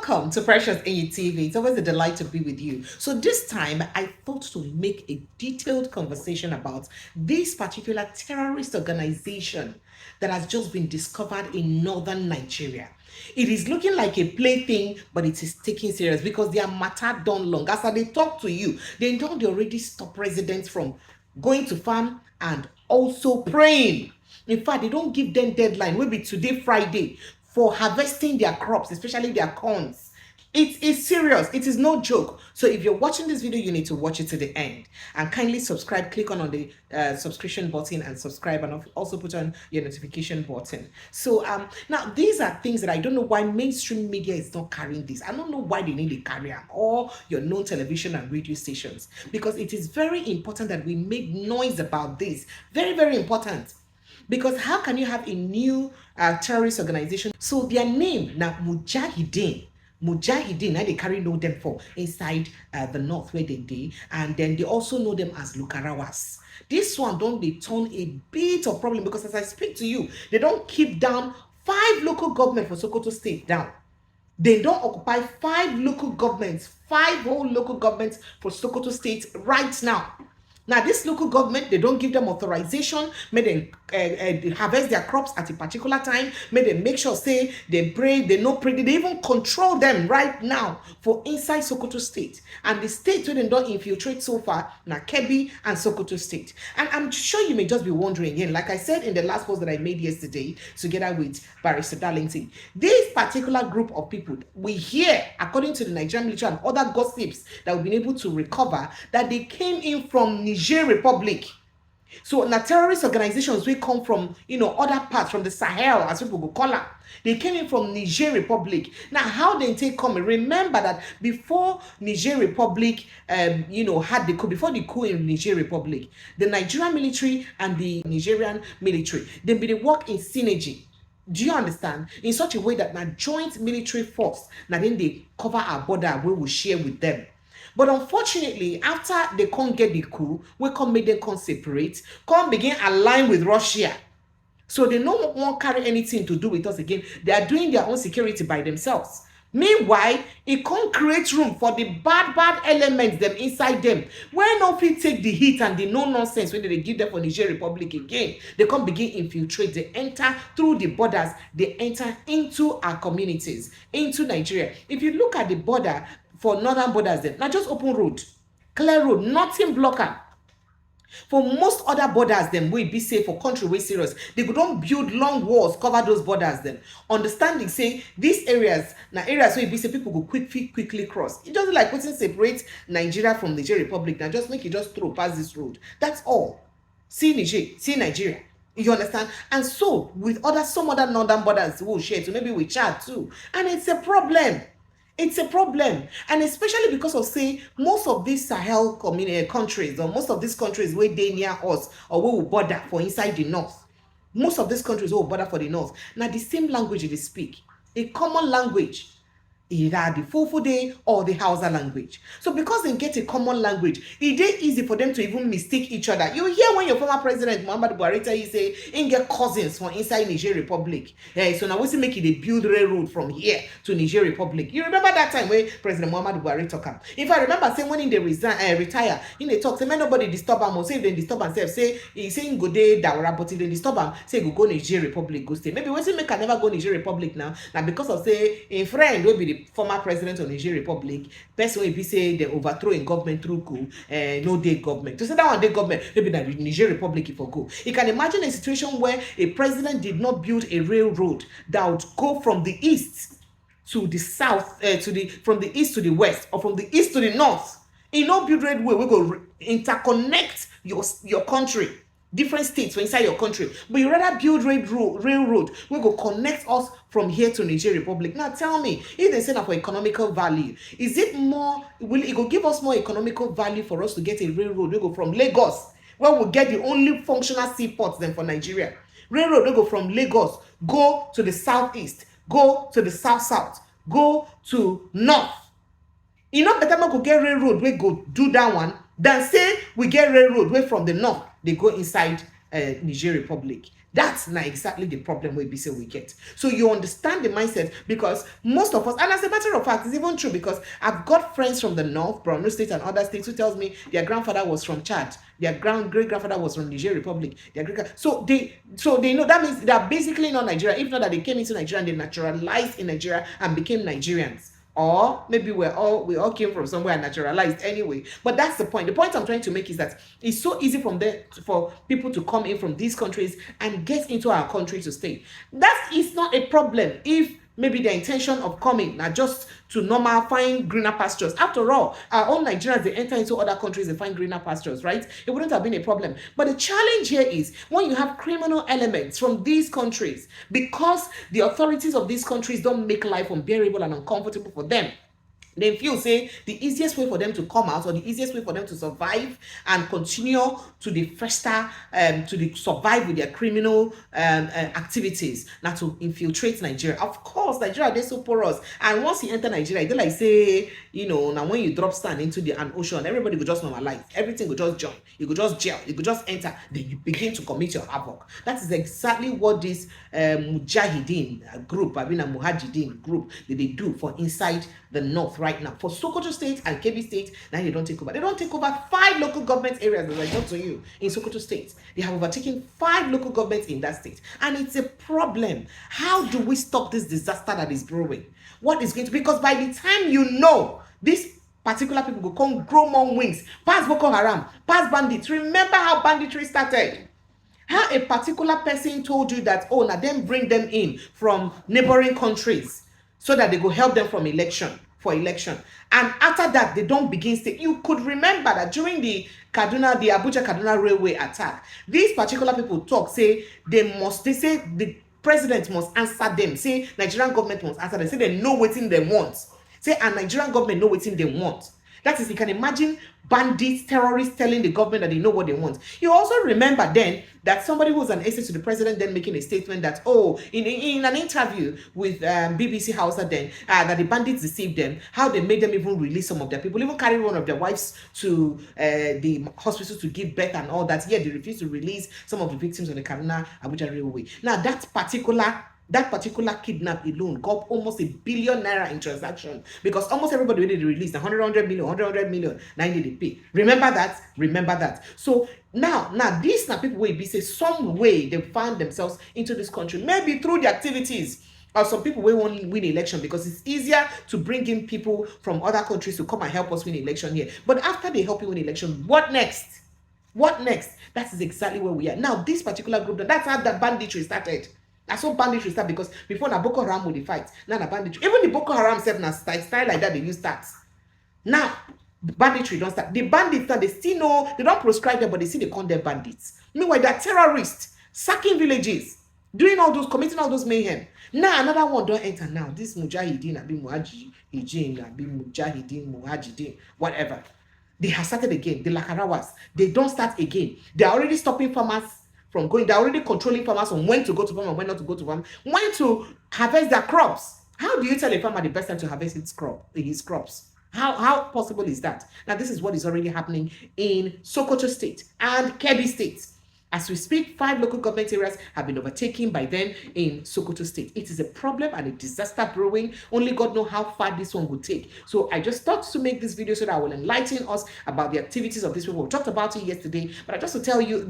Welcome to Precious AE TV. It's always a delight to be with you. So this time, I thought to make a detailed conversation about this particular terrorist organization that has just been discovered in northern Nigeria. It is looking like a plaything, but it is taken serious because they are matter done long. As they talk to you, they know they already stop residents from going to farm and also praying. In fact, they don't give them deadline. Maybe today, Friday, for harvesting their crops, especially their corns. It is serious. It is no joke. So if you're watching this video, you need to watch it to the end. And kindly subscribe. Click on the subscription button and subscribe, and also put on your notification button. So now these are things that I don't know why mainstream media is not carrying this. I don't know why they need to carry them, or your known television and radio stations, because it is very important that we make noise about this. Very, very important. Because how can you have a new terrorist organization? So their name now Mujahidin. Mujahidin, now they carry know them for inside the north where they did, and then they also know them as Lakurawas. This one don't they turn a bit of problem, because as I speak to you, they don't keep down 5 local government for Sokoto State down. They don't occupy 5 local governments, 5 whole local governments for Sokoto State right now. Now, this local government, they don't give them authorization. May they harvest their crops at a particular time. May they make sure, say, they pray, they no pray. They even control them right now for inside Sokoto State. And the states where they don't infiltrate so far, now Kebbi and Sokoto State. And I'm sure you may just be wondering again, like I said in the last post that I made yesterday, together with Barrister Darlington, this particular group of people, we hear, according to the Nigerian military and other gossips that we've been able to recover, that they came in from Niger Republic. So now terrorist organizations will come from, other parts, from the Sahel, as people would call it. They came in from Niger Republic. Now, how they take come? Remember that before Niger Republic, had the coup, before the coup in Niger Republic, the Nigerian military and the Nigerian military, they work in synergy. Do you understand? In such a way that now joint military force, now then they cover our border, we will share with them. But unfortunately, after they can't get the coup, we can't make them come separate, can't begin align with Russia. So they no won't carry anything to do with us again. They are doing their own security by themselves. Meanwhile, it can't create room for the bad elements them inside them. When not fit take the heat and the no nonsense when they give them for Niger Republic again, they can't begin infiltrate. They enter through the borders. They enter into our communities, into Nigeria. If you look at the border, for northern borders, then now just open road, clear road, nothing blocker. For most other borders, then we be safe for country way serious. They don't build long walls, cover those borders. Then understanding say these areas now areas where be say people go quickly cross. It doesn't like what's separate Nigeria from Niger Republic. Now just make it just through past this road. That's all. See Niger, see Nigeria. You understand? And so with some other northern borders we'll share, so maybe we chat too, and it's a problem. It's a problem, and especially because of say most of these Sahel countries, or most of these countries where they near us or where we border for inside the north, most of these countries where we border for the north, now the same language they speak, a common language, either the Fulfulde or the Hausa language. So because they get a common language, it is easy for them to even mistake each other. You hear when your former president Muhammadu Buhari tell you say he get cousins from inside Niger Republic. So now we see make it a build railroad from here to Niger Republic. You remember that time when President Muhammadu Buhari talk am? If I remember, say when they retire, in they talk, say man nobody disturb am, or say if they disturb themselves, say he say go dey Dawara, but if they disturb am, say go Niger Republic, go stay. Maybe we say make I never go Niger Republic now because of say a friend will be the former president of Niger Republic, person will be say they overthrow in government through coup, no day government. To say that one day government, maybe that Niger Republic if go. You can imagine a situation where a president did not build a railroad that would go from the east to the south, from the east to the west, or from the east to the north. In no build railway, we go interconnect your country. Different states inside your country, but you rather build railroad we go connect us from here to Niger Republic. Now tell me, if they say that for economical value, is it more, will it go give us more economical value for us to get a railroad we go from Lagos, where we get the only functional seaports then for Nigeria? Railroad we go from Lagos, go to the southeast, go to the south, go to north. You know better go get railroad we go do that one than say we get railroad way from the north, they go inside Niger Republic. That's not exactly the problem we say we get. So you understand the mindset, because most of us, and as a matter of fact, it's even true, because I've got friends from the north, Borno State and other states, who tells me their grandfather was from Chad, their great grandfather was from Niger Republic, so they know that means they're basically not Nigeria, if not that they came into Nigeria and they naturalized in Nigeria and became Nigerians. Or maybe we all came from somewhere and naturalized anyway. But that's the point. The point I'm trying to make is that it's so easy for people to come in from these countries and get into our country to stay. That is not a problem if maybe the intention of coming now just to normal find greener pastures. After all, our own Nigerians, they enter into other countries and find greener pastures, right? It wouldn't have been a problem. But the challenge here is when you have criminal elements from these countries, because the authorities of these countries don't make life unbearable and uncomfortable for them, they feel say the easiest way for them to come out, or the easiest way for them to survive and continue to the fester, to the survive with their criminal activities, not to infiltrate Nigeria. Of course, Nigeria, they're so porous, and once you enter Nigeria, they like say, now when you drop sand into an ocean, everybody will just normalize, everything will just join, you could just gel, you could just enter, then you begin to commit your havoc. That is exactly what this Mujahidin group, a Mujahidin group, that they do for inside the north right now. For Sokoto State and Kebbi State, now they don't take over. They don't take over 5 local government areas, as I told to you, in Sokoto State. They have overtaken 5 local governments in that state. And it's a problem. How do we stop this disaster that is brewing? What is going to, because by the time these particular people will come grow more wings, pass Boko Haram, pass bandits. Remember how banditry started? How a particular person told you that, now then bring them in from neighboring countries so that they go help them for election. And after that, they don't begin state. You could remember that during the Abuja-Kaduna railway attack, these particular people talk, say they say the president must answer them, say Nigerian government must answer them, say they know what they want. Say, and Nigerian government know what they want. That is, you can imagine bandits, terrorists telling the government that they know what they want. You also remember then that somebody who was an aide to the president then making a statement that, in an interview with BBC Hausa then, that the bandits deceived them, how they made them even release some of their people, even carry one of their wives to the hospital to give birth and all that. Yet they refused to release some of the victims on the Kaduna Abuja railway. Now that particular kidnap alone got almost $1 billion in transaction, because almost everybody already released 100 million, 90 they pay. Remember that. So now these now people will be say some way they find themselves into this country, maybe through the activities of some people will won't win election, because it's easier to bring in people from other countries to come and help us win election here. But after they help you win election, what next? That is exactly where we are now. This particular group, that's how the banditry started. That's what banditry start, because before na Boko Haram would fight. Now na banditry. Even the Boko Haram self na style like that, they use tax. Now banditry don't start. The bandits they still know, they don't prescribe them, but they see they call them bandits. Meanwhile, they're terrorists, sacking villages, committing all those mayhem. Now another one don't enter now. This Mujahidin, Mujahidin, whatever. They have started again. The Lakurawas, they don't start again. They're already stopping farmers from going. They're already controlling farmers on when to go to farm and when not to go to farm, when to harvest their crops. How do you tell a farmer the best time to harvest his crops? How possible is that? Now, this is what is already happening in Sokoto State and Kebbi State. As we speak, 5 local government areas have been overtaken by them in Sokoto State. It is a problem and a disaster brewing. Only God knows how far this one will take. So I just thought to make this video so that I will enlighten us about the activities of these people. We talked about it yesterday, but just to tell you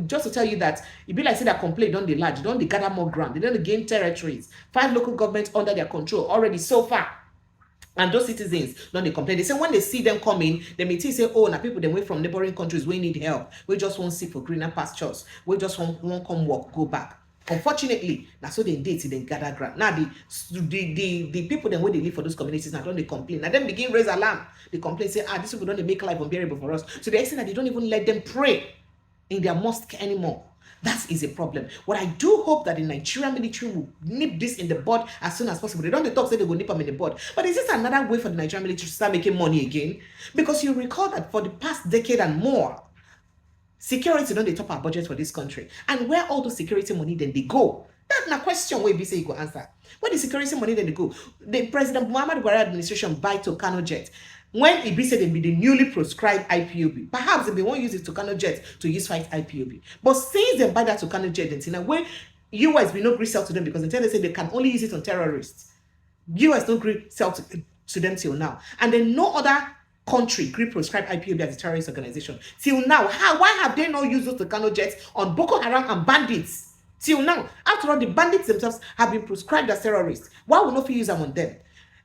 that it be like say that complaint don't they large, don't they gather more ground, they don't gain territories. 5 local governments under their control already so far. And those citizens don't they complain. They say when they see them coming, they may say, now people they wait from neighboring countries, we need help. We just want to seek for greener pastures. We just want come work, go back. Unfortunately, that's so they date then gather ground. Now the people then when they live for those communities now don't they complain. Now then begin raise alarm. They complain, say, these people don't they make life unbearable for us. So they extent that they don't even let them pray in their mosque anymore. That is a problem. What I do hope that the Nigerian military will nip this in the bud as soon as possible. They don't talk, say they will nip them in the bud. But is this another way for the Nigerian military to start making money again? Because you recall that for the past decade and more, security don't they top our budget for this country. And where all those security money then they go? That's a question where BC you go answer. Where the security money then they go? The President Muhammad Buhari administration buy Tucano jet. When it be said they be the newly proscribed IPOB, perhaps they won't use it Tucano jet to use fight IPOB. But since they buy that Tucano jet, then when US, we no agree sell to them because until they say they can only use it on terrorists. US don't agree sell to them till now. And then no other country agree prescribe IPOB as a terrorist organization. Till now, why have they not used those Tucano jets on Boko Haram and bandits? Till now. After all, the bandits themselves have been prescribed as terrorists. Why would not use them on them?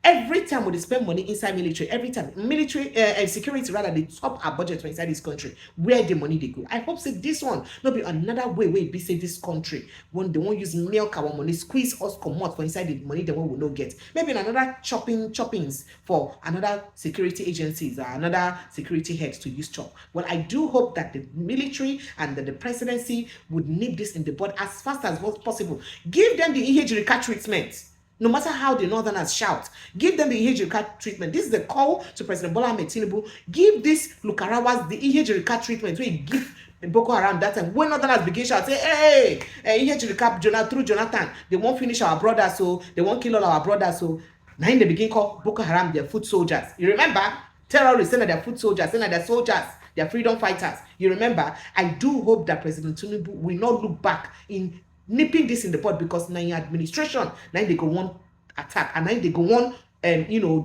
Every time we spend money inside military, every time military security rather they top our budget for inside this country, where the money they go. I hope say this one not be another way be say this country when they won't use milk our money, squeeze us come out for inside the money the one will not get. Maybe another choppings for another security agencies or another security heads to use chop. Well, I do hope that the military and the presidency would nip this in the bud as fast as possible. Give them the EHRK treatment. No matter how the Northerners shout, give them the EHRK treatment. This is the call to President Bola Ahmed Tinubu. Give this Lakurawas the EHRK treatment. Where you give Boko Haram that time. When Northerners begin shout, say, hey, EHRK through Jonathan, they won't finish our brothers, so they won't kill all our brothers. So now in the beginning call Boko Haram their foot soldiers. You remember? Terrorists, saying that they're foot soldiers, saying that they're soldiers, they're freedom fighters. You remember? I do hope that President Tinubu will not look back in nipping this in the bud, because now in administration, now they go one attack and now they go one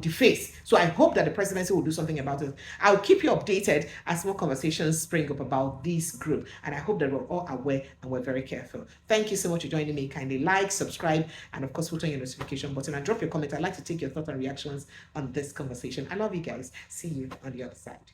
deface. So I hope that the presidency will do something about it. I'll keep you updated as more conversations spring up about this group, and I hope that we're all aware and we're very careful. Thank you so much for joining me. Kindly like, subscribe, and of course put on your notification button and drop your comment. I'd like to take your thoughts and reactions on this conversation. I love you guys. See you on the other side.